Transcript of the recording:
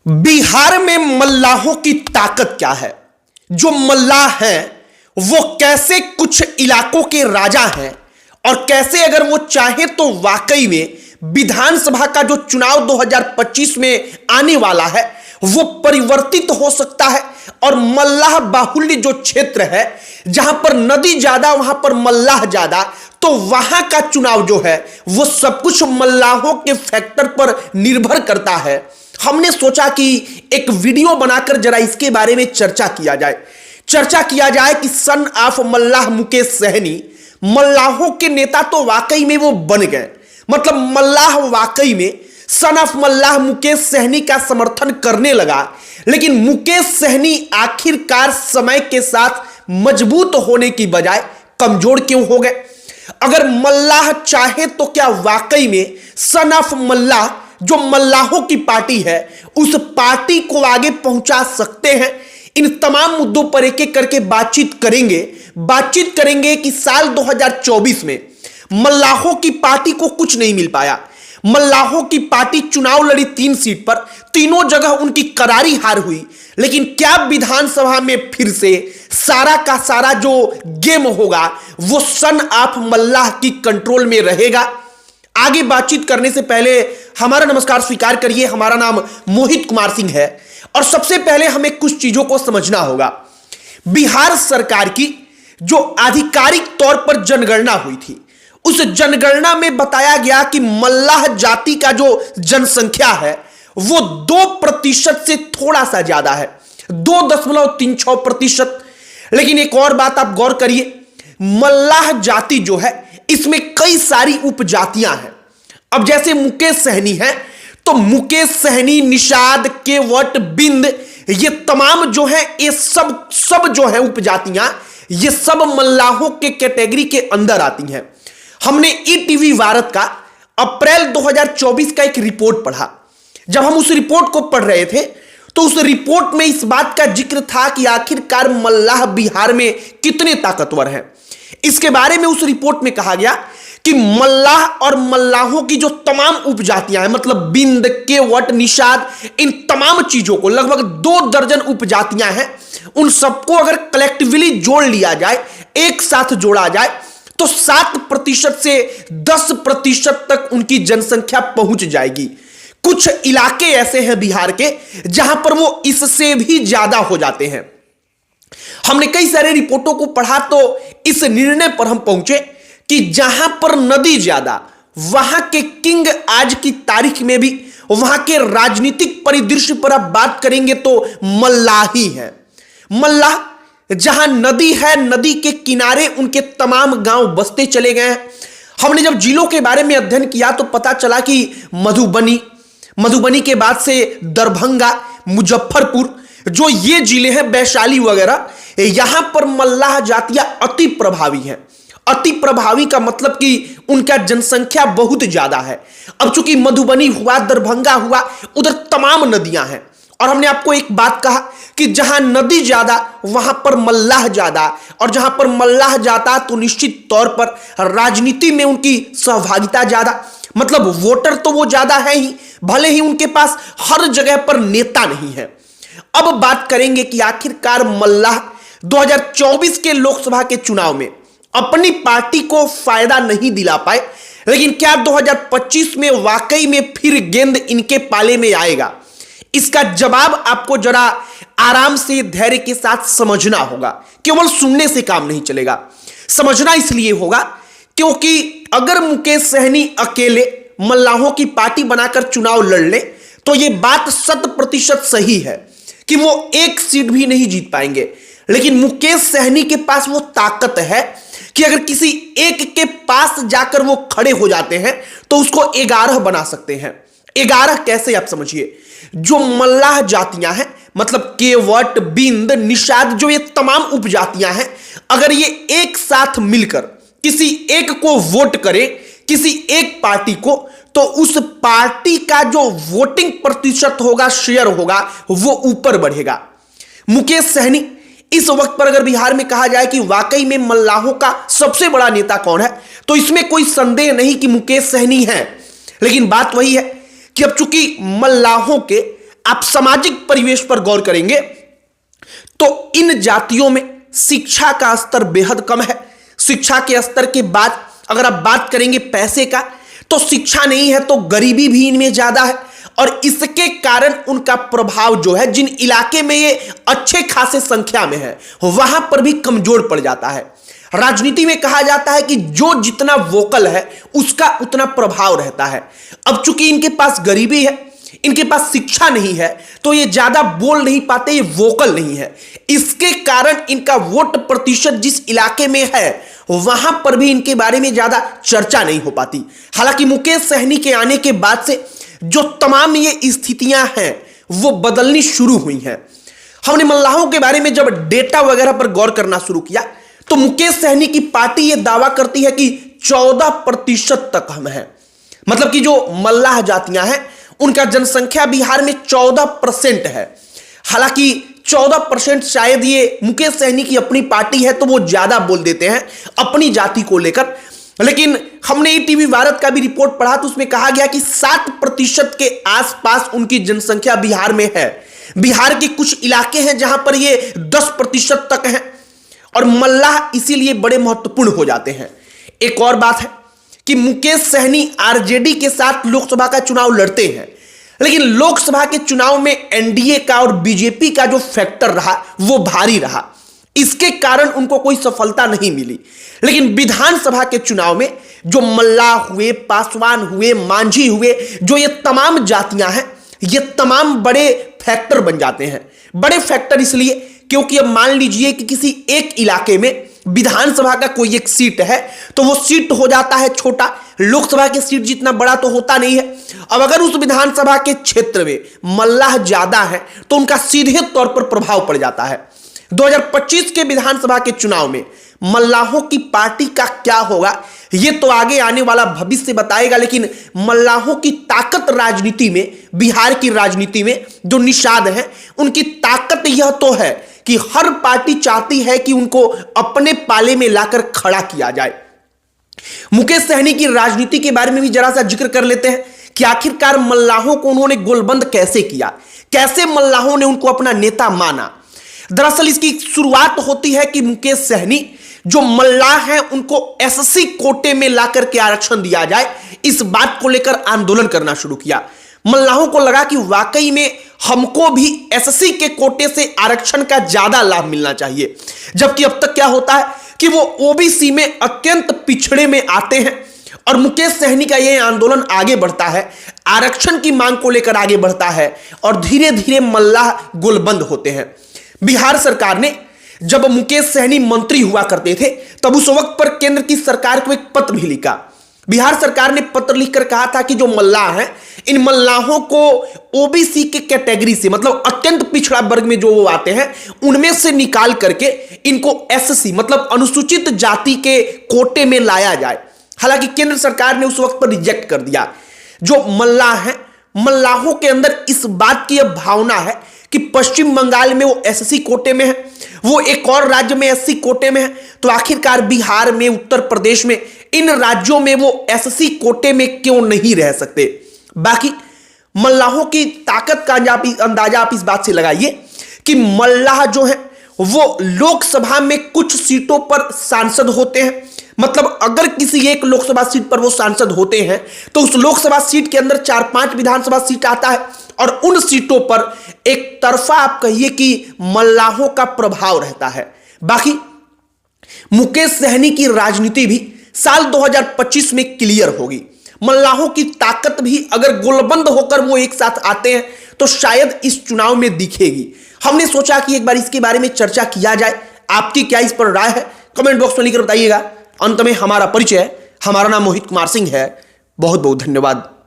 बिहार में मल्लाहों की ताकत क्या है? जो मल्लाह हैं वो कैसे कुछ इलाकों के राजा हैं और कैसे अगर वो चाहे तो वाकई में विधानसभा का जो चुनाव 2025 में आने वाला है वो परिवर्तित हो सकता है। और मल्लाह बाहुल्य जो क्षेत्र है, जहां पर नदी ज्यादा वहां पर मल्लाह ज्यादा, तो वहां का चुनाव जो है वो सब कुछ मल्लाहों के फैक्टर पर निर्भर करता है। हमने सोचा कि एक वीडियो बनाकर जरा इसके बारे में चर्चा किया जाए कि सन ऑफ मल्लाह मुकेश सहनी, मल्लाहों के नेता तो वाकई में वो बन गए, मतलब मल्लाह वाकई में सन ऑफ मल्लाह मुकेश सहनी का समर्थन करने लगा। लेकिन मुकेश सहनी आखिरकार समय के साथ मजबूत होने की बजाय कमजोर क्यों हो गए? अगर मल्लाह चाहे तो क्या वाकई में सन ऑफ मल्लाह जो मल्लाहों की पार्टी है उस पार्टी को आगे पहुंचा सकते हैं? इन तमाम मुद्दों पर एक एक करके बातचीत करेंगे कि साल 2024 में मल्लाहों की पार्टी को कुछ नहीं मिल पाया। मल्लाहों की पार्टी चुनाव लड़ी 3 सीट पर, तीनों जगह उनकी करारी हार हुई। लेकिन क्या विधानसभा में फिर से सारा का सारा जो गेम होगा वो सन ऑफ मल्लाह की कंट्रोल में रहेगा? आगे बातचीत करने से पहले हमारा नमस्कार स्वीकार करिए। हमारा नाम मोहित कुमार सिंह है और सबसे पहले हमें कुछ चीजों को समझना होगा। बिहार सरकार की जो आधिकारिक तौर पर जनगणना हुई थी, उस जनगणना में बताया गया कि मल्लाह जाति का जो जनसंख्या है वो 2% से थोड़ा सा ज्यादा है, 2.36%। लेकिन एक और बात आप गौर करिए, मल्लाह जाति जो है इसमें कई सारी उपजातियां हैं। अब जैसे मुकेश सहनी है तो मुकेश सहनी, निषाद, केवट, बिंद, ये तमाम जो है ये सब जो है उपजातियां, ये सब मल्लाहों के कैटेगरी के अंदर आती हैं। हमने ईटीवी भारत का अप्रैल 2024 का एक रिपोर्ट पढ़ा। जब हम उस रिपोर्ट को पढ़ रहे थे तो उस रिपोर्ट में इस बात का जिक्र था कि आखिरकार मल्लाह बिहार में कितने ताकतवर हैं। इसके बारे में उस रिपोर्ट में कहा गया कि मल्लाह और मल्लाहों की जो तमाम उपजातियां हैं, मतलब बिंद, केवट, निषाद, इन तमाम चीजों को, लगभग 2 दर्जन उपजातियां हैं, उन सबको अगर कलेक्टिवली जोड़ लिया जाए, एक साथ जोड़ा जाए, तो 7% से 10% तक उनकी जनसंख्या पहुंच जाएगी। कुछ इलाके ऐसे हैं बिहार के जहां पर वो इससे भी ज्यादा हो जाते हैं। हमने कई सारे रिपोर्टों को पढ़ा तो इस निर्णय पर हम पहुंचे कि जहां पर नदी ज्यादा, वहां के किंग आज की तारीख में भी, वहां के राजनीतिक परिदृश्य पर आप बात करेंगे तो मल्लाह ही है। मल्लाह जहां नदी है, नदी के किनारे उनके तमाम गांव बसते चले गए हैं। हमने जब जिलों के बारे में अध्ययन किया तो पता चला कि मधुबनी के बाद से दरभंगा, मुजफ्फरपुर, जो ये जिले हैं, वैशाली वगैरह, यहां पर मल्लाह जातियां अति प्रभावी हैं। अति प्रभावी का मतलब कि उनका जनसंख्या बहुत ज्यादा है। अब चूंकि मधुबनी हुआ, दरभंगा हुआ, उधर तमाम नदियां हैं। और हमने आपको एक बात कहा कि जहां नदी ज्यादा वहां पर मल्लाह ज्यादा, और जहां पर मल्लाह जाता तो निश्चित तौर पर राजनीति में उनकी सहभागिता ज्यादा, मतलब वोटर तो वो ज्यादा है ही, भले ही उनके पास हर जगह पर नेता नहीं है। अब बात करेंगे कि आखिरकार मल्लाह 2024 के लोकसभा के चुनाव में अपनी पार्टी को फायदा नहीं दिला पाए, लेकिन क्या 2025 में वाकई में फिर गेंद इनके पाले में आएगा? इसका जवाब आपको जरा आराम से, धैर्य के साथ समझना होगा। केवल सुनने से काम नहीं चलेगा। समझना इसलिए होगा क्योंकि अगर मुकेश सहनी अकेले मल्लाहों की पार्टी बनाकर चुनाव लड़ ले तो यह बात 100% सही है कि वो 1 सीट भी नहीं जीत पाएंगे। लेकिन मुकेश सहनी के पास वो ताकत है कि अगर किसी एक के पास जाकर वो खड़े हो जाते हैं तो उसको 11 बना सकते हैं। 11 कैसे, आप समझिए। जो मल्लाह जातियां हैं, मतलब केवट, बिंद, निषाद, जो ये तमाम उपजातियां हैं, अगर ये एक साथ मिलकर किसी एक को वोट करें, किसी एक पार्टी को, तो उस पार्टी का जो वोटिंग प्रतिशत होगा, शेयर होगा, वो ऊपर बढ़ेगा। मुकेश सहनी इस वक्त पर अगर बिहार में कहा जाए कि वाकई में मल्लाहों का सबसे बड़ा नेता कौन है, तो इसमें कोई संदेह नहीं कि मुकेश सहनी है। लेकिन बात वही है कि अब चूंकि मल्लाहों के आप सामाजिक परिवेश पर गौर करेंगे तो इन जातियों में शिक्षा का स्तर बेहद कम है। शिक्षा के स्तर के बाद अगर आप बात करेंगे पैसे का, तो शिक्षा नहीं है तो गरीबी भी इनमें ज्यादा है, और इसके कारण उनका प्रभाव जो है जिन इलाके में ये अच्छे खासे संख्या में है वहां पर भी कमजोर पड़ जाता है। राजनीति में कहा जाता है कि जो जितना वोकल है उसका उतना प्रभाव रहता है। अब चूंकि इनके पास गरीबी है, इनके पास शिक्षा नहीं है, तो ये ज्यादा बोल नहीं पाते, ये वोकल नहीं है। इसके कारण इनका वोट प्रतिशत जिस इलाके में है वहां पर भी इनके बारे में ज्यादा चर्चा नहीं हो पाती। हालांकि मुकेश सहनी के आने के बाद से जो तमाम ये स्थितियां हैं वो बदलनी शुरू हुई हैं। हमने मल्लाहों के बारे में जब डेटा वगैरह पर गौर करना शुरू किया तो मुकेश सहनी की पार्टी ये दावा करती है कि 14% तक हम हैं। मतलब कि जो मल्लाह जातियां हैं उनका जनसंख्या बिहार में 14% है। हालांकि 14% शायद ये मुकेश सहनी की अपनी पार्टी है तो वो ज्यादा बोल देते हैं अपनी जाति को लेकर, लेकिन हमने ईटीवी भारत का भी रिपोर्ट पढ़ा तो उसमें कहा गया कि 7% के आसपास उनकी जनसंख्या बिहार में है। बिहार के कुछ इलाके हैं जहां पर ये 10% तक है, और मल्लाह इसीलिए बड़े महत्वपूर्ण हो जाते हैं। एक और बात है कि मुकेश सहनी आरजेडी के साथ लोकसभा का चुनाव लड़ते हैं, लेकिन लोकसभा के चुनाव में एनडीए का और बीजेपी का जो फैक्टर रहा वो भारी रहा। इसके कारण उनको कोई सफलता नहीं मिली। लेकिन विधानसभा के चुनाव में जो मल्लाह हुए, पासवान हुए, मांझी हुए, जो ये तमाम जातियां हैं, ये तमाम बड़े फैक्टर बन जाते हैं। बड़े फैक्टर इसलिए क्योंकि अब मान लीजिए कि किसी एक इलाके में विधानसभा का कोई एक सीट है तो वो सीट हो जाता है छोटा, लोकसभा की सीट जितना बड़ा तो होता नहीं है। अब अगर उस विधानसभा के क्षेत्र में मल्लाह ज्यादा है तो उनका सीधे तौर पर प्रभाव पड़ जाता है। 2025 के विधानसभा के चुनाव में मल्लाहों की पार्टी का क्या होगा ये तो आगे आने वाला भविष्य बताएगा, लेकिन मल्लाहों की ताकत राजनीति में, बिहार की राजनीति में जो निषाद है उनकी ताकत यह तो है कि हर पार्टी चाहती है कि उनको अपने पाले में लाकर खड़ा किया जाए। मुकेश सहनी की राजनीति के बारे में भी जरा सा जिक्र कर लेते हैं कि आखिरकार मल्लाहों को उन्होंने गोलबंद कैसे किया, कैसे मल्लाहों ने उनको अपना नेता माना। दरअसल इसकी शुरुआत होती है कि मुकेश सहनी जो मल्लाह हैं उनको एससी कोटे में लाकर के आरक्षण दिया जाए, इस बात को लेकर आंदोलन करना शुरू किया। मल्लाहों को लगा कि वाकई में हमको भी एससी के कोटे से आरक्षण का ज्यादा लाभ मिलना चाहिए, जबकि अब तक क्या होता है कि वो ओबीसी में अत्यंत पिछड़े में आते हैं। और मुकेश सहनी का यह आंदोलन आगे बढ़ता है, आरक्षण की मांग को लेकर आगे बढ़ता है, और धीरे धीरे मल्लाह गोलबंद होते हैं। बिहार सरकार ने जब मुकेश सहनी मंत्री हुआ करते थे तब उस वक्त पर केंद्र की सरकार को एक पत्र भी लिखा। बिहार सरकार ने पत्र लिखकर कहा था कि जो मल्लाह हैं इन मल्लाहों को ओबीसी के कैटेगरी से, मतलब अत्यंत पिछड़ा वर्ग में जो वो आते हैं उनमें से निकाल करके इनको एससी मतलब अनुसूचित जाति के कोटे में लाया जाए। हालांकि केंद्र सरकार ने उस वक्त पर रिजेक्ट कर दिया। जो मल्लाह हैं, मल्लाहों के अंदर इस बात की अब भावना है कि पश्चिम बंगाल में वो एससी कोटे में है, वो एक और राज्य में एससी कोटे में है, तो आखिरकार बिहार में, उत्तर प्रदेश में, इन राज्यों में वो एससी कोटे में क्यों नहीं रह सकते। बाकी मल्लाहों की ताकत का अंदाजा आप इस बात से लगाइए कि मल्लाह जो है वो लोकसभा में कुछ सीटों पर सांसद होते हैं। मतलब अगर किसी एक लोकसभा सीट पर वो सांसद होते हैं तो उस लोकसभा सीट के अंदर 4-5 विधानसभा सीट आता है, और उन सीटों पर एक तरफा आप कहिए कि मल्लाहों का प्रभाव रहता है। बाकी मुकेश सहनी की राजनीति भी साल 2025 में क्लियर होगी। मल्लाहों की ताकत भी अगर गोलबंद होकर वो एक साथ आते हैं तो शायद इस चुनाव में दिखेगी। हमने सोचा कि एक बार इसके बारे में चर्चा किया जाए। आपकी क्या इस पर राय है कमेंट बॉक्स में लिखकर बताइएगा। अंत में हमारा परिचय, हमारा नाम मोहित कुमार सिंह है। बहुत बहुत धन्यवाद।